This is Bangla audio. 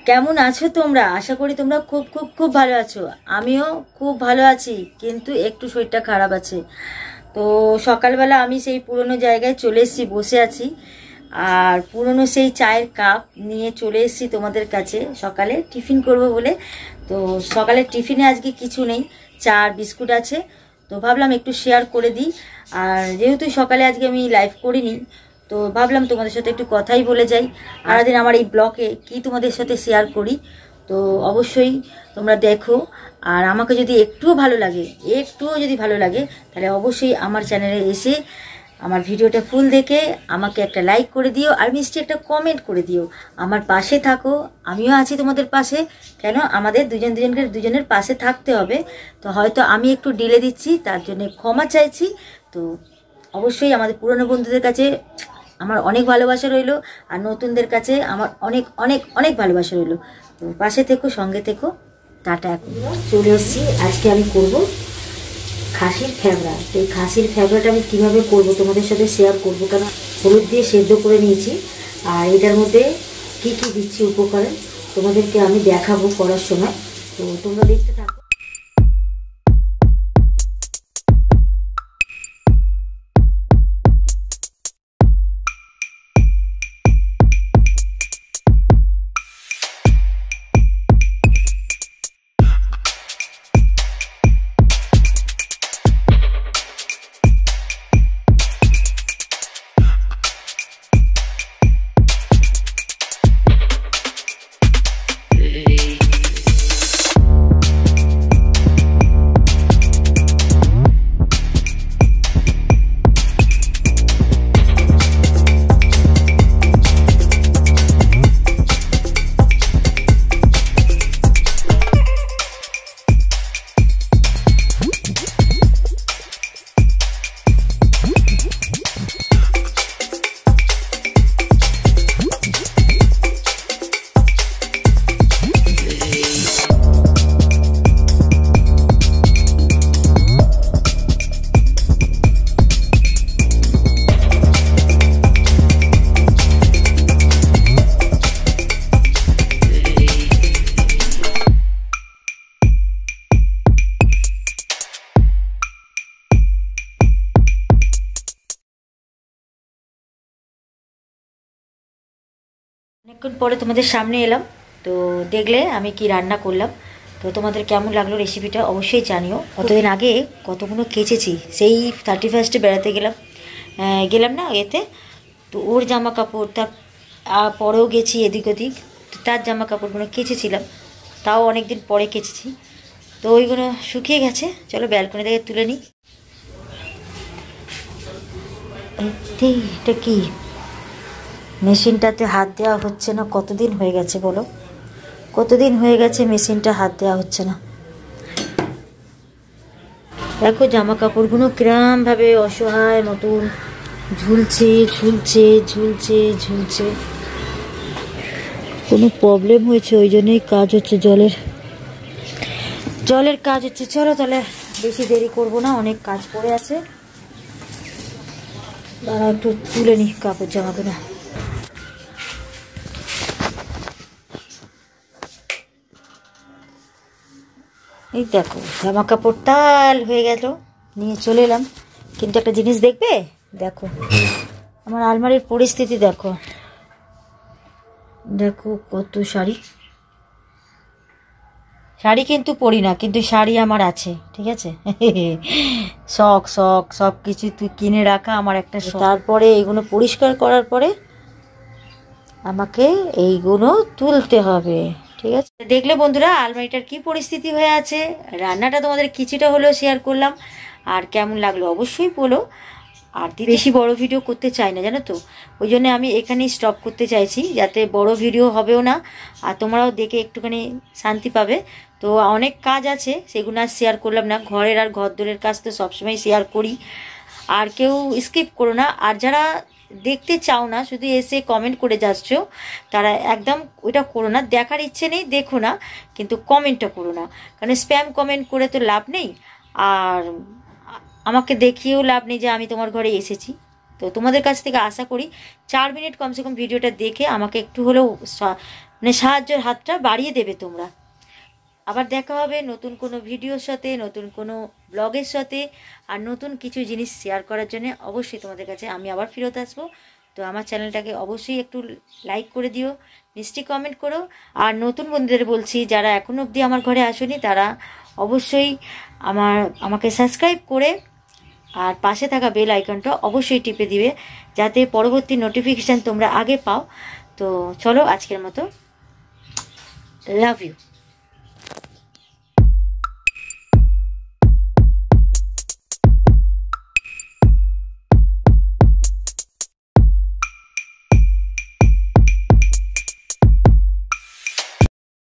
কেমন আছো তোমরা? আশা করি তোমরা খুব খুব খুব ভালো আছো। আমিও খুব ভালো আছি, কিন্তু একটু শরীরটা খারাপ আছে। তো সকালবেলা আমি সেই পুরনো জায়গায় চলে এসেছি, বসে আছি। আর পুরনো সেই চায়ের কাপ নিয়ে চলে এসেছি তোমাদের কাছে সকালে টিফিন করব বলে। তো সকালে টিফিনে আজকে কিছু নেই, চা আর বিস্কুট আছে। তো ভাবলাম একটু শেয়ার করে দিই। আর যেহেতু সকালে আজকে আমি লাইভ করিনি, তো ভাবলাম তোমাদের সাথে একটু কথাই বলে যাই। সারাদিন আমার এই ব্লগে কি তোমাদের সাথে শেয়ার করি, তো অবশ্যই তোমরা দেখো। আর আমাকে যদি একটুও ভালো লাগে, তাহলে অবশ্যই আমার চ্যানেলে এসে আমার ভিডিওটা ফুল দেখে আমাকে একটা লাইক করে দিও, আর মিষ্টি একটা কমেন্ট করে দিও। আমার পাশে থাকো, আমিও আছি তোমাদের পাশে। কেন, আমাদের দুজনের পাশে থাকতে হবে। তো হয়তো আমি একটু ডিলে দিচ্ছি, তার জন্য ক্ষমা চাইছি। তো অবশ্যই আমাদের পুরনো বন্ধুদের কাছে আমার অনেক ভালোবাসা রইলো, আর নতুনদের কাছে আমার অনেক অনেক অনেক ভালোবাসা রইলো। তো পাশে থেকো, সঙ্গে থেকো। টাটা। এখন চলে এসেছি, আজকে আমি করব খাসির ফ্যাবড়া। তো এই খাসির ফ্যাবড়াটা আমি কীভাবে করব তোমাদের সাথে শেয়ার করব, কারণ হলুদ দিয়ে সেদ্ধ করে নিয়েছি। আর এটার মধ্যে কী কী দিচ্ছি উপকরণ তোমাদেরকে আমি দেখাবো করার সময়। তো তোমরা দেখতে থাকো। অনেকক্ষণ পরে তোমাদের সামনে এলাম। তো দেখলে আমি কি রান্না করলাম। তো তোমাদের কেমন লাগলো রেসিপিটা অবশ্যই জানিও। কতদিন আগে কতগুলো কেচেছি, সেই 31 বেড়াতে গেলাম না এতে। তো ওর জামা কাপড়, তার পরেও গেছি এদিক ওদিক, তার জামা কাপড়গুলো কেচেছিলাম, তাও অনেক দিন পরে কেচেছি। তো ওইগুলো শুকিয়ে গেছে, চলো ব্যালকনি থেকে তুলে নিই। এটা কি মেশিনটাতে হাত দেওয়া হচ্ছে না? কতদিন হয়ে গেছে বলো, কতদিন হয়ে গেছে মেশিনটা হাত দেওয়া হচ্ছে না। দেখো জামা কাপড়গুলো কিরমভাবে অসহায় মতন ঝুলছে ঝুলছে ঝুলছে ঝুলছে। কোনো প্রবলেম হয়েছে, ওই জন্যই কাজ হচ্ছে, জলের কাজ হচ্ছে। চলো তাহলে বেশি দেরি করব না, অনেক কাজ পড়ে আছে। দাঁড়া একটু তুলে নি কাপড় জামাগুলো। এই দেখো জামা কাপড় তাল হয়ে গেল, নিয়ে চলে এলাম। কিন্তু একটা জিনিস দেখবে, দেখো আমার আলমারির পরিস্থিতি, দেখো দেখো কত শাড়ি কিন্তু পরি না, কিন্তু শাড়ি আমার আছে, ঠিক আছে। শখ সব কিছু তুই কিনে রাখা আমার একটা শখ। তারপরে এইগুলো পরিষ্কার করার পরে আমাকে এইগুলো তুলতে হবে, ঠিক আছে। দেখলে বন্ধুরা আলমারিটার কি পরিস্থিতি হয়ে আছে। রান্নাটা তোমাদের কিছুটা হলেও শেয়ার করলাম, আর কেমন লাগলো অবশ্যই বলো। আর বেশি বড় ভিডিও করতে চাই না, জানো তো, ওই জন্য আমি এখানেই স্টপ করতে চাইছি, যাতে বড় ভিডিও হবেও না, আর তোমরাও দেখে একটুখানি শান্তি পাবে। তো অনেক কাজ আছে, সেগুলো আর শেয়ার করলাম না। ঘরের আর ঘরদোরের কাজ তো সবসময় শেয়ার করি, আর কেউ স্কিপ করো না। আর যারা দেখতে চাও না, শুধু এসে কমেন্ট করে যাচ্ছ, তারা একদম ওইটা করো না। দেখার ইচ্ছে নেই, দেখো না, কিন্তু কমেন্টটা করো না, কারণ স্প্যাম কমেন্ট করে তো লাভ নেই, আর আমাকে দেখিয়েও লাভ নেই যে আমি তোমার ঘরে এসেছি। তো তোমাদের কাছ থেকে আশা করি 4 মিনিট কমসে কম ভিডিওটা দেখে আমাকে একটু হলেও মানে সাহায্যের হাতটা বাড়িয়ে দেবে তোমরা। আবার দেখা হবে নতুন কোনো ভিডিওর সাথে, নতুন কোনো ব্লগের সাথে, আর নতুন কিছু জিনিস শেয়ার করার জন্য অবশ্যই তোমাদের কাছে আমি আবার ফেরত আসবো। তো আমার চ্যানেলটাকে অবশ্যই একটু লাইক করে দিও, মিষ্টি কমেন্ট করো। আর নতুন বন্ধুদের বলছি, যারা এখনো অবধি আমার ঘরে আসেনি তারা অবশ্যই আমাকে সাবস্ক্রাইব করে আর পাশে থাকা বেল আইকনটা অবশ্যই টিপে দিবে, যাতে পরবর্তী নোটিফিকেশান তোমরা আগে পাও। তো চলো, আজকের মতো লাভ ইউ।